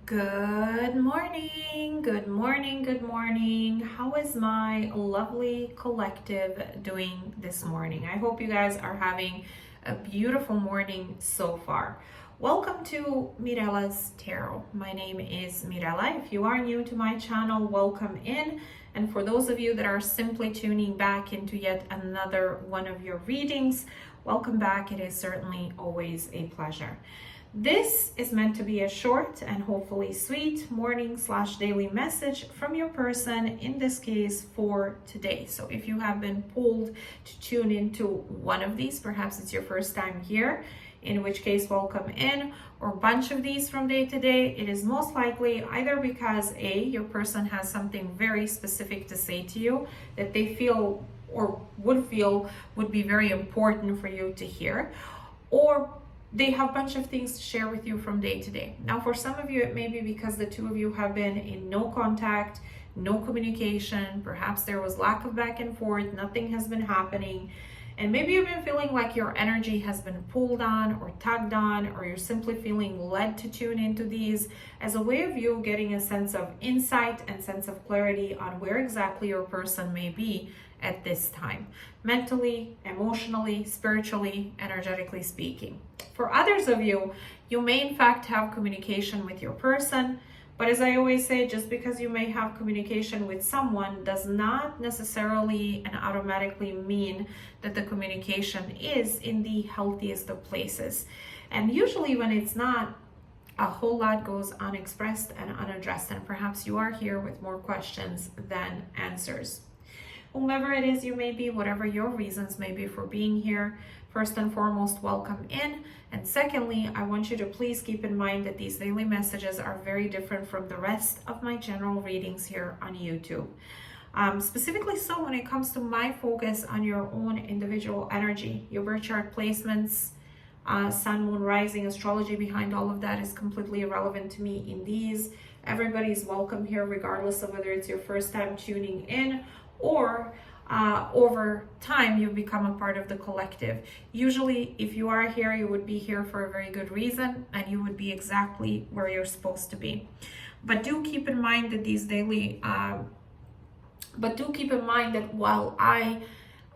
Good morning, good morning, good morning. How is my lovely collective doing this morning? I hope you guys are having a beautiful morning so far. Welcome to Mirella's Tarot. My name is Mirella. If you are new to my channel, welcome in. And for those of you that are simply tuning back into yet another one of your readings, welcome back. It is certainly always a pleasure. This is meant to be a short and hopefully sweet morning/daily message from your person, in this case for today. So if you have been pulled to tune into one of these, perhaps it's your first time here, in which case welcome in, or a bunch of these from day to day, it is most likely either because your person has something very specific to say to you that they feel or would feel would be very important for you to hear, or they have a bunch of things to share with you from day to day. Now, for some of you, it may be because the two of you have been in no contact, no communication. Perhaps there was lack of back and forth, nothing has been happening. And maybe you've been feeling like your energy has been pulled on or tugged on, or you're simply feeling led to tune into these as a way of you getting a sense of insight and sense of clarity on where exactly your person may be at this time, mentally, emotionally, spiritually, energetically speaking. For others of you, you may in fact have communication with your person, but as I always say, just because you may have communication with someone does not necessarily and automatically mean that the communication is in the healthiest of places. And usually when it's not, a whole lot goes unexpressed and unaddressed, and perhaps you are here with more questions than answers. Whomever it is you may be, whatever your reasons may be for being here, first and foremost, welcome in. And secondly, I want you to please keep in mind that these daily messages are very different from the rest of my general readings here on YouTube. Specifically so when it comes to my focus on your own individual energy, your birth chart placements, sun, moon, rising, astrology behind all of that is completely irrelevant to me in these. Everybody's welcome here, regardless of whether it's your first time tuning in or over time you've become a part of the collective. Usually if you are here, you would be here for a very good reason, and you would be exactly where you're supposed to be. But do keep in mind that these daily while I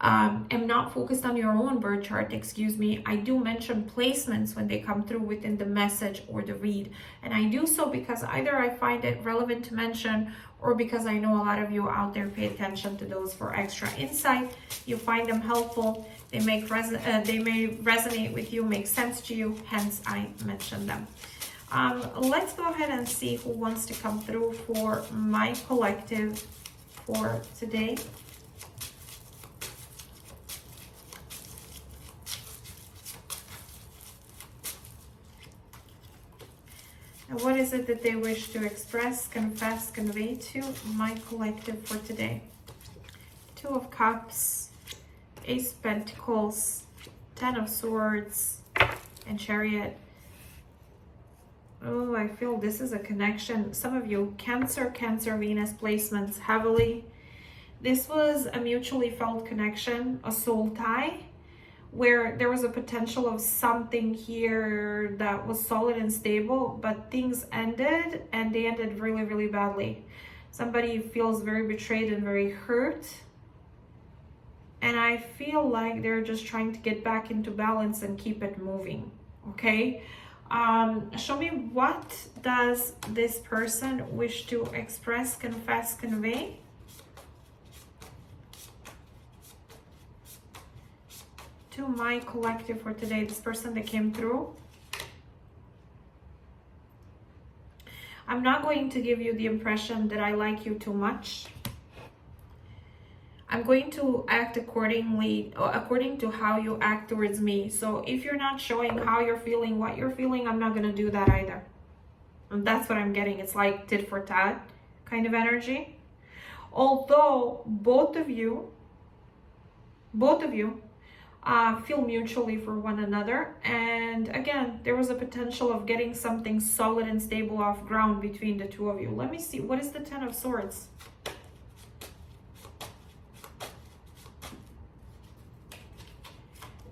am not focused on your own birth chart, I do mention placements when they come through within the message or the read. And I do so because either I find it relevant to mention, or because I know a lot of you out there pay attention to those for extra insight. You find them helpful, they may resonate with you, make sense to you, hence I mention them. Let's go ahead and see who wants to come through for my collective for today. And what is it that they wish to express, confess, convey to my collective for today? Two of Cups, Ace of Pentacles, Ten of Swords, and Chariot. Oh, I feel this is a connection. Some of you, Cancer, Venus placements heavily. This was a mutually felt connection, a soul tie, where there was a potential of something here that was solid and stable, but things ended, and they ended really, really badly. Somebody feels very betrayed and very hurt. And I feel like they're just trying to get back into balance and keep it moving, okay? Show me, what does this person wish to express, confess, convey? To my collective for today, this person that came through. I'm not going to give you the impression that I like you too much. I'm going to act according to how you act towards me. So if you're not showing how you're feeling, what you're feeling, I'm not going to do that either. And that's what I'm getting. It's like tit for tat kind of energy. Although both of you feel mutually for one another, and again, there was a potential of getting something solid and stable off ground between the two of you. Let me see, what is the Ten of Swords?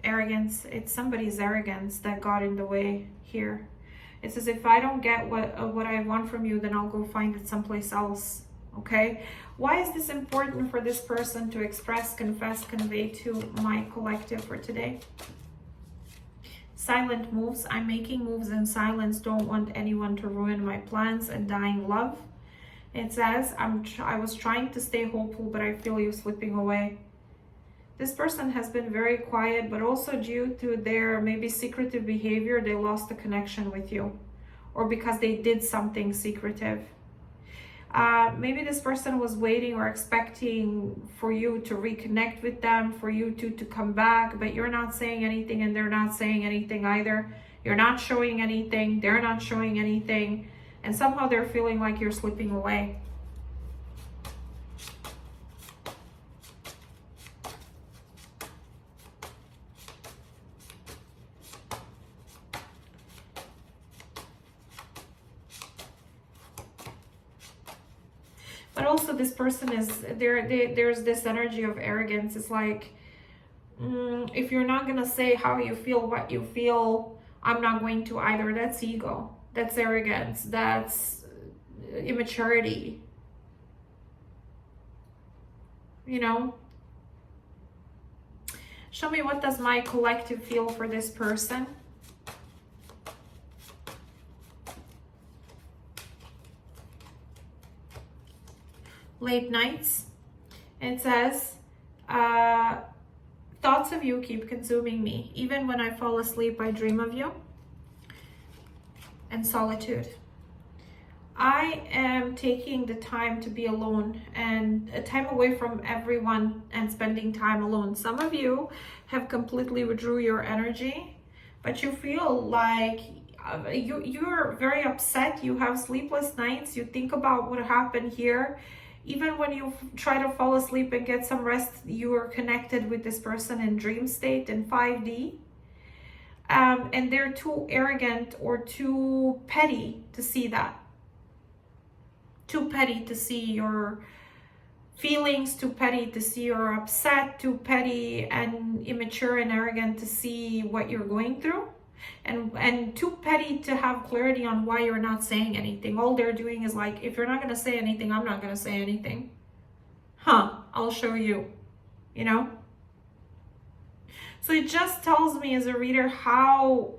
Arrogance. It's somebody's arrogance that got in the way here. It says, if I don't get what I want from you, then I'll go find it someplace else. Okay? Why is this important for this person to express, confess, convey to my collective for today? Silent moves. I'm making moves in silence. Don't want anyone to ruin my plans and dying love. It says, I was trying to stay hopeful, but I feel you slipping away. This person has been very quiet, but also due to their maybe secretive behavior, they lost the connection with you, or because they did something secretive. Maybe this person was waiting or expecting for you to reconnect with them, for you to come back, but you're not saying anything and they're not saying anything either. You're not showing anything, they're not showing anything, and somehow they're feeling like you're slipping away. But also this person is there's this energy of arrogance. It's like, if you're not gonna say how you feel, what you feel, I'm not going to either. That's ego, that's arrogance, that's immaturity, you know. Show me, what does my collective feel for this person? Late nights. It says, thoughts of you keep consuming me. Even when I fall asleep, I dream of you. And solitude. I am taking the time to be alone and a time away from everyone and spending time alone. Some of you have completely withdrew your energy, but you feel like you're very upset. You have sleepless nights. You think about what happened here. Even when you try to fall asleep and get some rest, you are connected with this person in dream state in 5D. And they're too arrogant or too petty to see that. Too petty to see your feelings, too petty to see you're upset, too petty and immature and arrogant to see what you're going through. And too petty to have clarity on why you're not saying anything. All they're doing is like, if you're not going to say anything, I'm not going to say anything. I'll show you, you know? So it just tells me as a reader how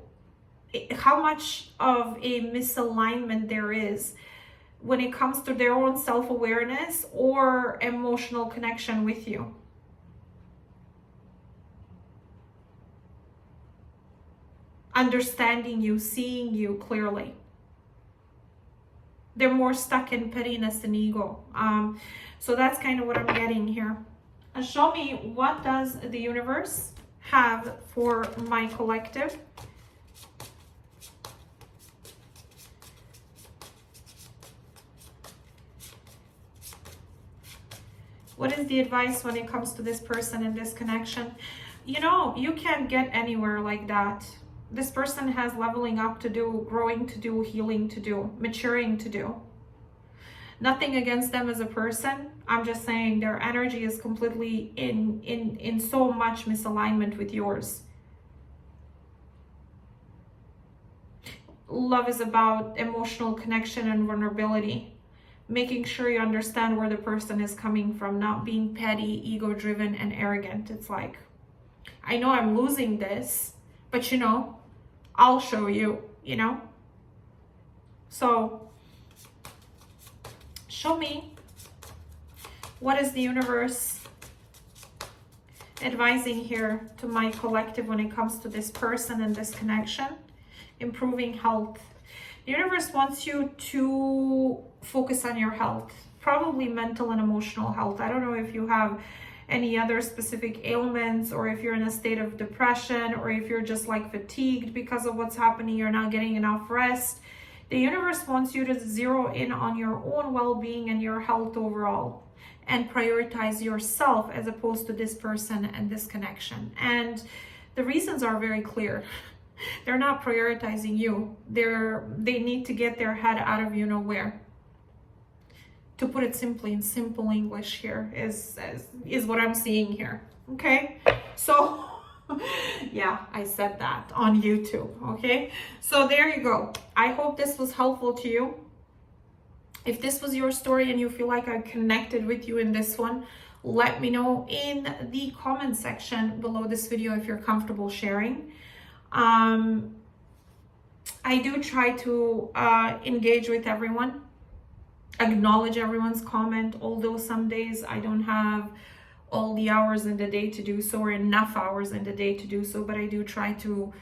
much of a misalignment there is when it comes to their own self-awareness or emotional connection with you. Understanding you, seeing you clearly. They're more stuck in pettiness and ego. So that's kind of what I'm getting here. Show me, what does the universe have for my collective? What is the advice when it comes to this person and this connection? You know, you can't get anywhere like that. This person has leveling up to do, growing to do, healing to do, maturing to do. Nothing against them as a person. I'm just saying their energy is completely in so much misalignment with yours. Love is about emotional connection and vulnerability. Making sure you understand where the person is coming from, not being petty, ego-driven, and arrogant. It's like, I know I'm losing this, but you know, I'll show you, you know? So, show me, what is the universe advising here to my collective when it comes to this person and this connection? Improving health. The universe wants you to focus on your health, probably mental and emotional health. I don't know if you have any other specific ailments, or if you're in a state of depression, or if you're just like fatigued because of what's happening, you're not getting enough rest. The universe wants you to zero in on your own well-being and your health overall, and prioritize yourself as opposed to this person and this connection. And the reasons are very clear. They're not prioritizing you. They need to get their head out of you know where. To put it simply, in simple English here is what I'm seeing here. Okay, so Yeah, I said that on YouTube. Okay, so there you go. I hope this was helpful to you. If this was your story and you feel like I connected with you in this one, let me know in the comment section below this video if you're comfortable sharing. I do try to engage with everyone, acknowledge everyone's comment, although some days I don't have all the hours in the day to do so, or enough hours in the day to do so, but I do try to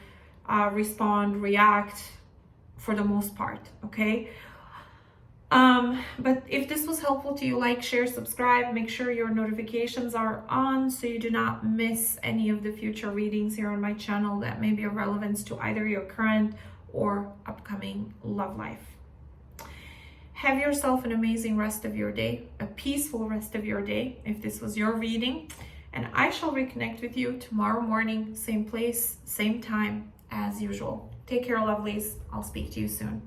respond, react for the most part, okay? But if this was helpful to you, like, share, subscribe, make sure your notifications are on so you do not miss any of the future readings here on my channel that may be of relevance to either your current or upcoming love life. Have yourself an amazing rest of your day, a peaceful rest of your day, if this was your reading, and I shall reconnect with you tomorrow morning, same place, same time as usual. Take care, lovelies. I'll speak to you soon.